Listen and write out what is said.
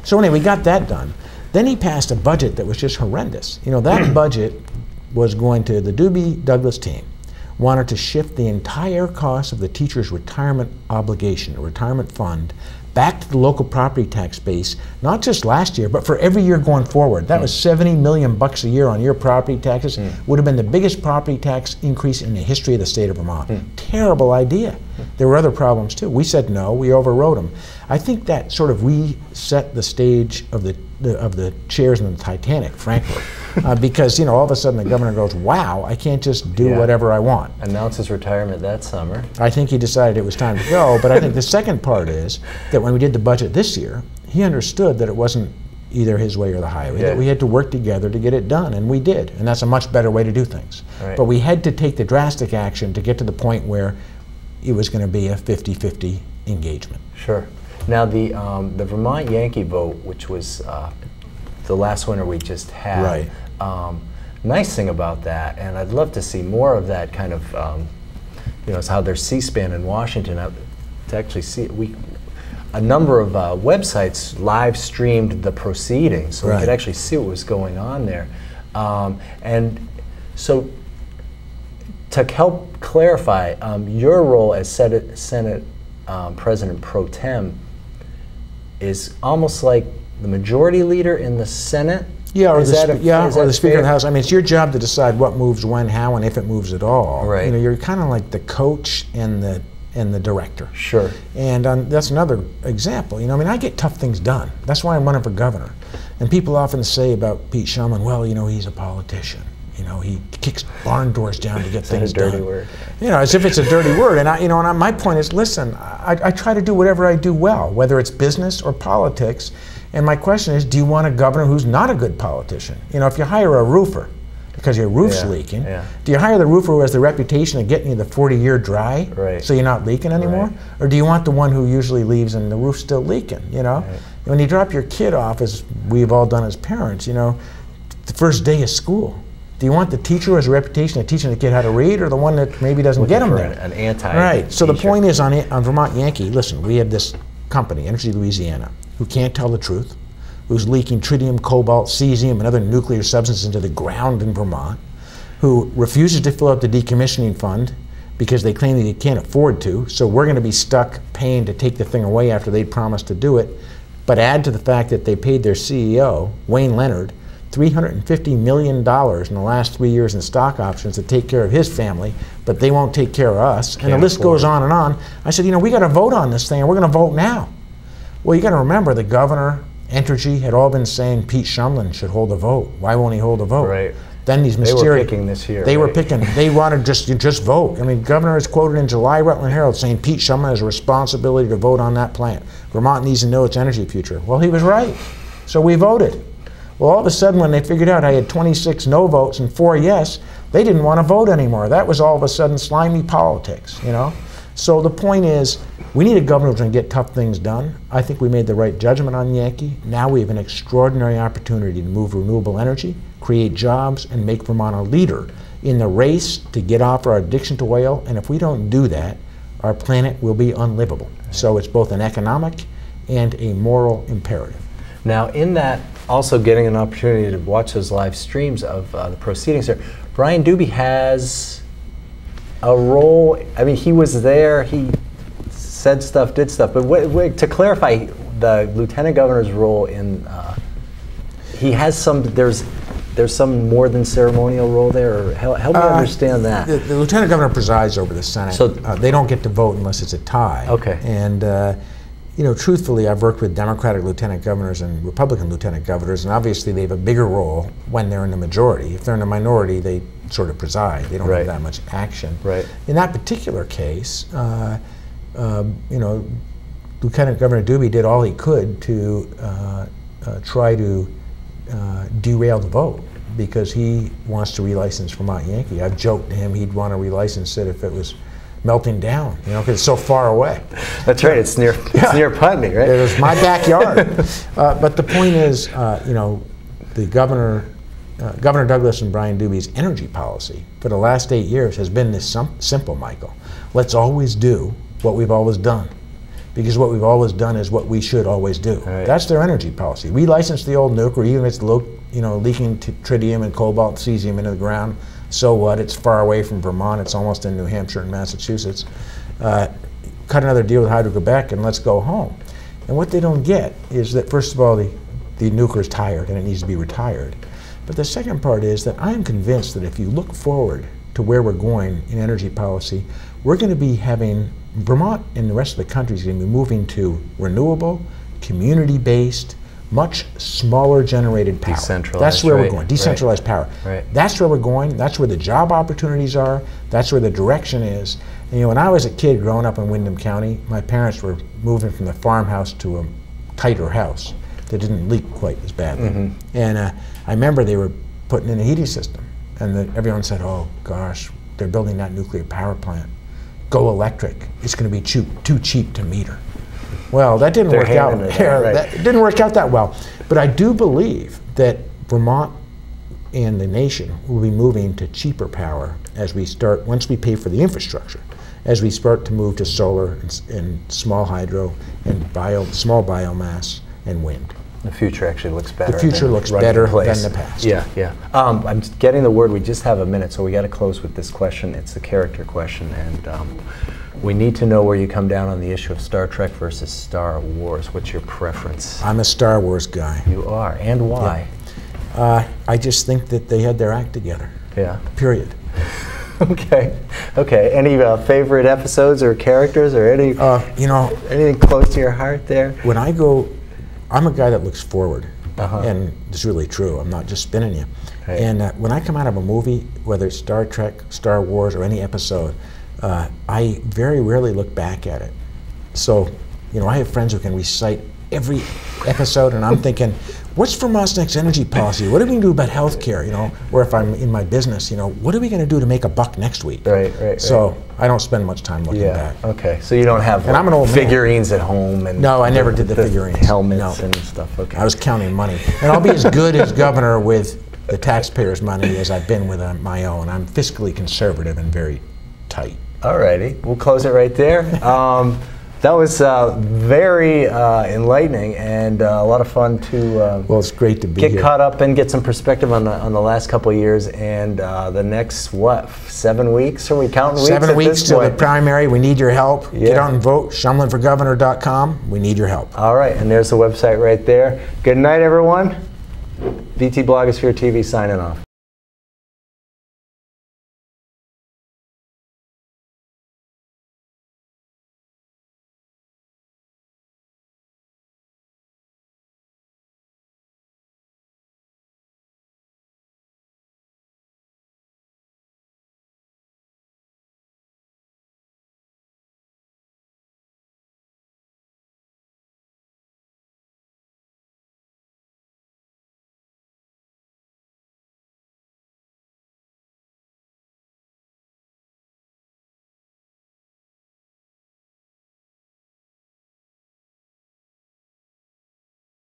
So anyway, we got that done. Then he passed a budget that was just horrendous. You know, that budget was going to, the Doobie-Douglas team wanted to shift the entire cost of the teacher's retirement obligation, a retirement fund, back to the local property tax base, not just last year, but for every year going forward. That was $70 million a year on your property taxes. Would have been the biggest property tax increase in the history of the state of Vermont. Terrible idea. There were other problems too. We said no, we overrode them. I think that sort of reset the stage of the chairs in the Titanic, frankly. Because, you know, all of a sudden the governor goes, wow, I can't just do whatever I want. Announces retirement that summer. I think he decided it was time to go, but I think the second part is that when we did the budget this year, he understood that it wasn't either his way or the highway, that we had to work together to get it done, and we did, and that's a much better way to do things. But we had to take the drastic action to get to the point where it was going to be a 50-50 engagement. Sure. Now the Vermont Yankee vote, which was the last winter we just had, nice thing about that, and I'd love to see more of that kind of, you know, it's how there's C-SPAN in Washington, to actually see it. A number of websites live streamed the proceedings, so we could actually see what was going on there. And so to help clarify, your role as Senate President Pro Tem is almost like the majority leader in the Senate? Yeah, or the Speaker of the House. I mean, it's your job to decide what moves when, how, and if it moves at all. You know, you're kind of like the coach and the director. Sure. And that's another example. You know, I mean, I get tough things done. That's why I'm running for governor. And people often say about Pete Shumlin, well, you know, he's a politician. You know, he kicks barn doors down to get things done. It's a dirty word. You know, as if it's a dirty word. And you know, my point is, listen, I try to do whatever I do well, whether it's business or politics. And my question is, do you want a governor who's not a good politician? You know, if you hire a roofer because your roof's leaking, do you hire the roofer who has the reputation of getting you the 40-year dry so you're not leaking anymore? Or do you want the one who usually leaves and the roof's still leaking, you know? When you drop your kid off, as we've all done as parents, you know, the first day of school, do you want the teacher who has a reputation of teaching the kid how to read, or the one that maybe doesn't get him there? An anti-teacher. So the point is, on Vermont Yankee, listen, we have this company, Energy Louisiana, who can't tell the truth, who's leaking tritium, cobalt, cesium, and other nuclear substances into the ground in Vermont, who refuses to fill up the decommissioning fund because they claim that they can't afford to, so we're going to be stuck paying to take the thing away after they promised to do it. But add to the fact that they paid their CEO, Wayne Leonard, $350 million in the last 3 years in stock options to take care of his family, but they won't take care of us. And the list goes on and on. I said, you know, we got to vote on this thing, and we're going to vote now. Well, you got to remember, the governor, Entergy, had all been saying Pete Shumlin should hold a vote. Why won't he hold a vote? Then these mysterious. They were picking this year. They were picking. They wanted just vote. I mean, governor is quoted in July Rutland Herald saying Pete Shumlin has a responsibility to vote on that plant. Vermont needs to know its energy future. Well, he was right. So we voted. Well, all of a sudden, when they figured out I had 26 no votes and 4 yes, they didn't want to vote anymore. That was all of a sudden slimy politics, you know? So the point is, we need a governor who's going to get tough things done. I think we made the right judgment on Yankee. Now we have an extraordinary opportunity to move renewable energy, create jobs, and make Vermont a leader in the race to get off our addiction to oil. And if we don't do that, our planet will be unlivable. So it's both an economic and a moral imperative. Now, in that, also getting an opportunity to watch those live streams of the proceedings there, Brian Doobie has a role. I mean, he was there, he said stuff, did stuff, but to clarify the lieutenant governor's role in, he has some, there's some more than ceremonial role there, or help me understand that. The lieutenant governor presides over the Senate. So they don't get to vote unless it's a tie. And you know, truthfully, I've worked with Democratic lieutenant governors and Republican lieutenant governors, and obviously they have a bigger role when they're in the majority. If they're in the minority, they sort of preside. They don't have that much action. In that particular case, you know, Lieutenant Governor Doobie did all he could to try to derail the vote, because he wants to relicense Vermont Yankee. I've joked to him he'd want to relicense it if it was melting down, you know, because it's so far away. That's right. It's near Putney, right? It was my backyard. But the point is, you know, the Governor Douglas and Brian Doobie's energy policy for the last 8 years has been this simple, Michael. Let's always do what we've always done. because what we've always done is what we should always do. Right. That's their energy policy. We license the old nuclear, even if it's leaking tritium and cobalt, cesium into the ground. So what? It's far away from Vermont. It's almost in New Hampshire and Massachusetts. Cut another deal with Hydro-Quebec and let's go home. And what they don't get is that, first of all, the nuclear is tired and it needs to be retired. But the second part is that I am convinced that if you look forward to where we're going in energy policy, we're going to be having, Vermont and the rest of the country is going to be moving to renewable, community-based, much smaller generated power. Decentralized. That's where right, we're going, decentralized power. Right. That's where we're going, that's where the job opportunities are, that's where the direction is. And when I was a kid growing up in Windham County, my parents were moving from the farmhouse to a tighter house that didn't leak quite as badly. Mm-hmm. And I remember they were putting in a heating system, and everyone said, oh gosh, they're building that nuclear power plant. Go electric. It's going to be too cheap to meter. Well, that didn't work out. That didn't work out that well. But I do believe that Vermont and the nation will be moving to cheaper power as we start, once we pay for the infrastructure, as we start to move to solar and small hydro and small biomass and wind. The future actually looks better. The future looks better than the past. Yeah, yeah. I'm getting the word. We just have a minute, so we got to close with this question. It's a character question, and we need to know where you come down on the issue of Star Trek versus Star Wars. What's your preference? I'm a Star Wars guy. You are, and why? Yeah. I just think that they had their act together. Yeah. Period. Okay. Okay. Any favorite episodes or characters or any? Anything close to your heart there? When I go, I'm a guy that looks forward, and it's really true. I'm not just spinning you. Right. And when I come out of a movie, whether it's Star Trek, Star Wars, or any episode, I very rarely look back at it. So, I have friends who can recite every episode, and I'm thinking, what's Vermont's next energy policy? What are we going to do about healthcare? Or if I'm in my business, what are we going to do to make a buck next week? Right. So I don't spend much time looking back. Okay. So you don't have I'm an old figurines at home and no, I never did the figurines. Helmets and stuff. Okay. I was counting money, and I'll be as good as governor with the taxpayers' money as I've been with my own. I'm fiscally conservative and very tight. All righty. We'll close it right there. That was very enlightening and a lot of fun to well, it's great to be get here. Caught up and get some perspective on the last couple of years and the next, 7 weeks? Are we counting weeks? 7 weeks to the primary. We need your help. Yeah. Get out and vote. ShumlinForGovernor.com. We need your help. All right, and there's the website right there. Good night, everyone. VT Blogosphere TV signing off.